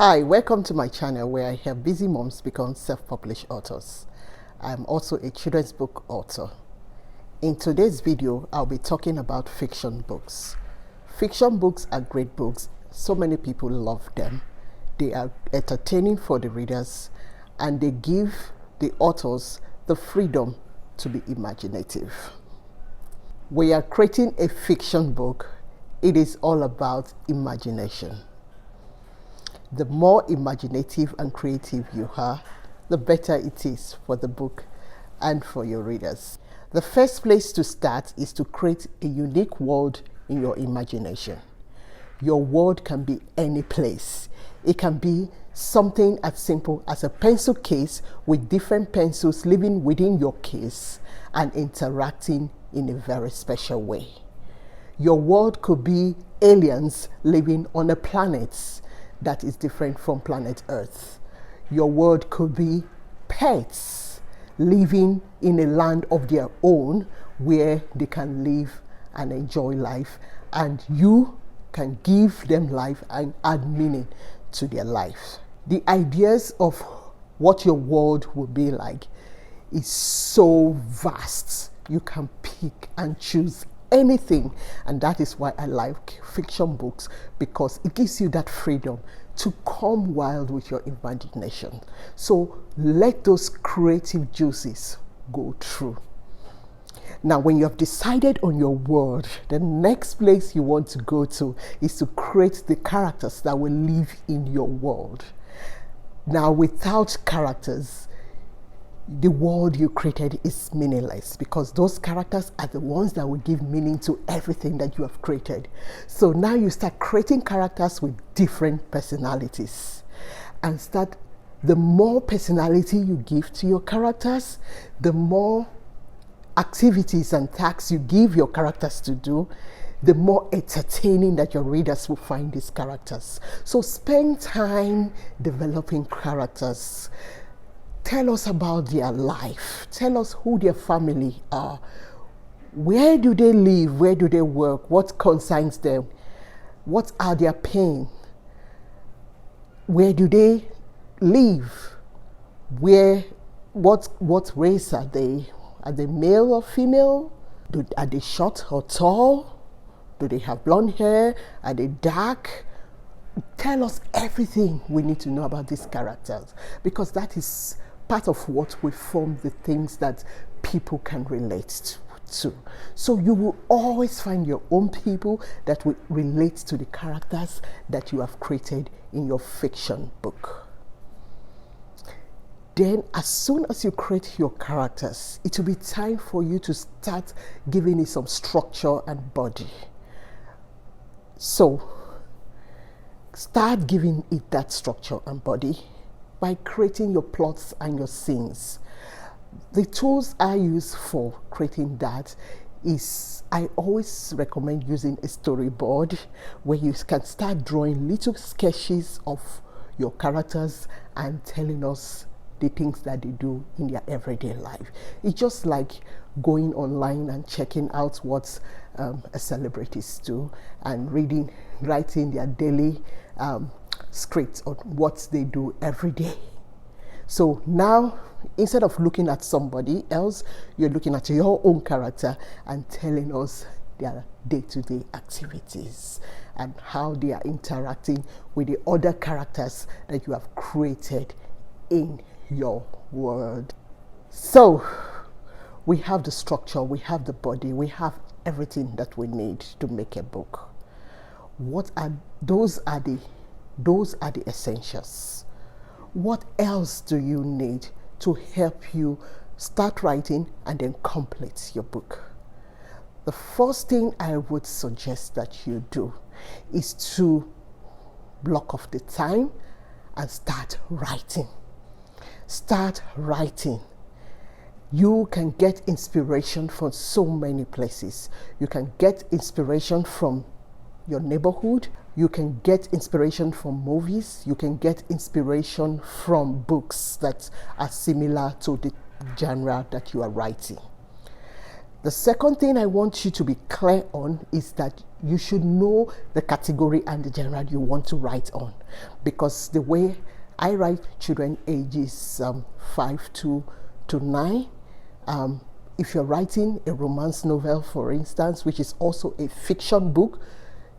Hi, welcome to my channel where I help busy moms become self-published authors. I'm also a children's book author. In today's video, I'll be talking about fiction books. Fiction books are great books. So many people love them. They are entertaining for the readers and they give the authors the freedom to be imaginative. We are creating a fiction book. It is all about imagination. The more imaginative and creative you are, the better it is for the book and for your readers. The first place to start is to create a unique world in your imagination. Your world can be any place. It can be something as simple as a pencil case with different pencils living within your case and interacting in a very special way. Your world could be aliens living on a planet that is different from planet Earth. Your world could be pets living in a land of their own where they can live and enjoy life, and you can give them life and add meaning to their life. The ideas of what your world will be like is so vast. You can pick and choose anything, and that is why I like fiction books, because it gives you that freedom to come wild with your imagination. So let those creative juices go through. Now, when you have decided on your world, the next place you want to go to is to create the characters that will live in your world. Now, without characters, the world you created is meaningless, because those characters are the ones that will give meaning to everything that you have created. So now you start creating characters with different personalities, and the more personality you give to your characters, the more activities and tasks you give your characters to do, the more entertaining that your readers will find these characters. So spend time developing characters. Tell us about their life. Tell us who their family are. Where do they live? Where do they work? What concerns them? What are their pain? Where do they live? What race are they? Are they male or female? Are they short or tall? Do they have blonde hair? Are they dark? Tell us everything we need to know about these characters, because that is part of what will form the things that people can relate to. So you will always find your own people that will relate to the characters that you have created in your fiction book. Then, as soon as you create your characters, it will be time for you to start giving it some structure and body. So start giving it that structure and body by creating your plots and your scenes. The tools I use for creating that is, I always recommend using a storyboard where you can start drawing little sketches of your characters and telling us the things that they do in their everyday life. It's just like going online and checking out what celebrities do and writing their daily scripts on what they do every day. So now, instead of looking at somebody else, you're looking at your own character and telling us their day-to-day activities and how they are interacting with the other characters that you have created in your world. So we have the structure, we have the body, we have everything that we need to make a book. Those are the essentials. What else do you need to help you start writing and then complete your book? The first thing I would suggest that you do is to block off the time and start writing. Start writing. You can get inspiration from so many places. You can get inspiration from your neighborhood. You can get inspiration from movies. You can get inspiration from books that are similar to the genre that you are writing. The second thing I want you to be clear on is that you should know the category and the genre you want to write on, because the way I write children ages 5 to 9, if you're writing a romance novel, for instance, which is also a fiction book,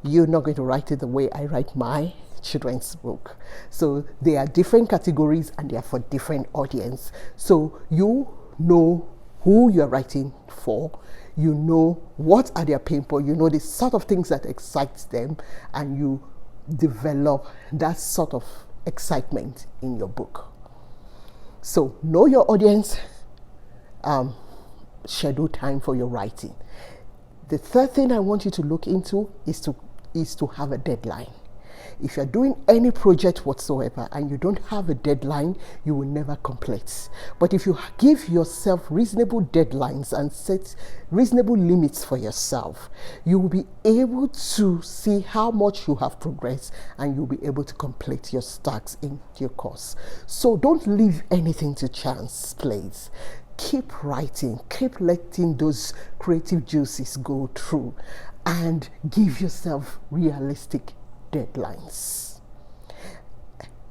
you're not going to write it the way I write my children's book. So they are different categories and they are for different audience. So you know who you're writing for, you know what are their pain points, you know the sort of things that excites them, and you develop that sort of excitement in your book. So know your audience, schedule time for your writing. The third thing I want you to look into is to have a deadline. If you're doing any project whatsoever and you don't have a deadline, you will never complete. But if you give yourself reasonable deadlines and set reasonable limits for yourself, you will be able to see how much you have progressed, and you'll be able to complete your tasks in your course. So don't leave anything to chance, please. Keep writing, keep letting those creative juices go through, and give yourself realistic deadlines.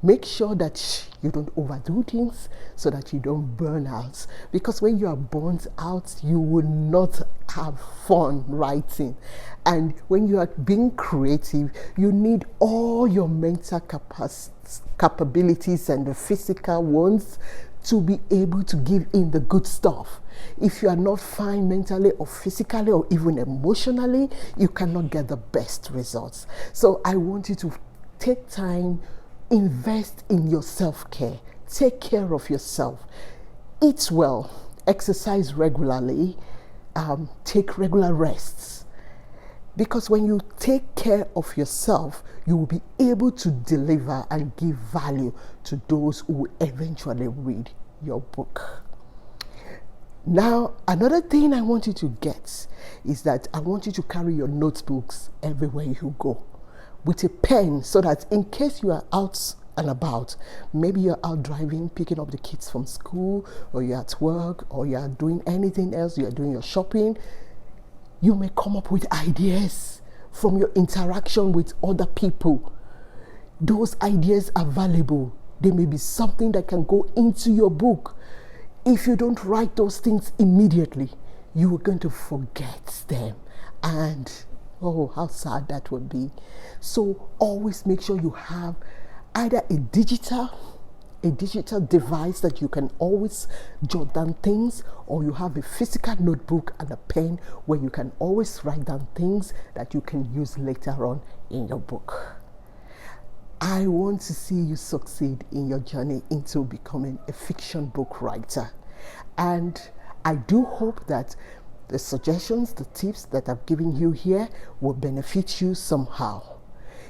Make sure that you don't overdo things so that you don't burn out, because when you are burnt out, you will not have fun writing. And when you are being creative, you need all your mental capabilities and the physical ones to be able to give in the good stuff. If you are not fine mentally or physically or even emotionally, you cannot get the best results. So I want you to take time, invest in your self-care, take care of yourself, eat well, exercise regularly, take regular rests. Because when you take care of yourself, you will be able to deliver and give value to those who will eventually read your book. Now, another thing I want you to get is that I want you to carry your notebooks everywhere you go with a pen, so that in case you are out and about, maybe you're out driving, picking up the kids from school, or you're at work, or you're doing anything else, you're doing your shopping, you may come up with ideas from your interaction with other people. Those ideas are valuable. They may be something that can go into your book. If you don't write those things immediately, you are going to forget them. And oh, how sad that would be. So always make sure you have either a digital device that you can always jot down things, or you have a physical notebook and a pen where you can always write down things that you can use later on in your book. I want to see you succeed in your journey into becoming a fiction book writer. And I do hope that the suggestions, the tips that I've given you here will benefit you somehow.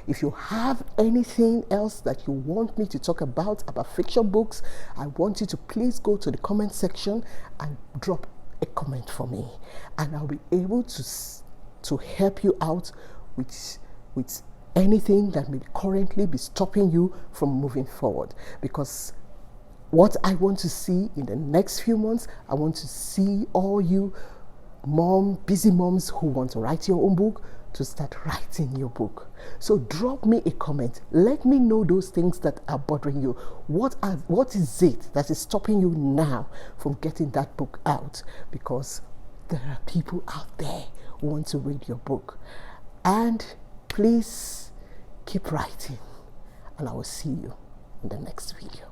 If you have anything else that you want me to talk about fiction books, I want you to please go to the comment section and drop a comment for me, and I'll be able to help you out with anything that may currently be stopping you from moving forward. Because what I want to see in the next few months, I want to see all you busy moms who want to write your own book to start writing your book. So drop me a comment. Let me know those things that are bothering you. What is it that is stopping you now from getting that book out? Because there are people out there who want to read your book. And please keep writing, and I will see you in the next video.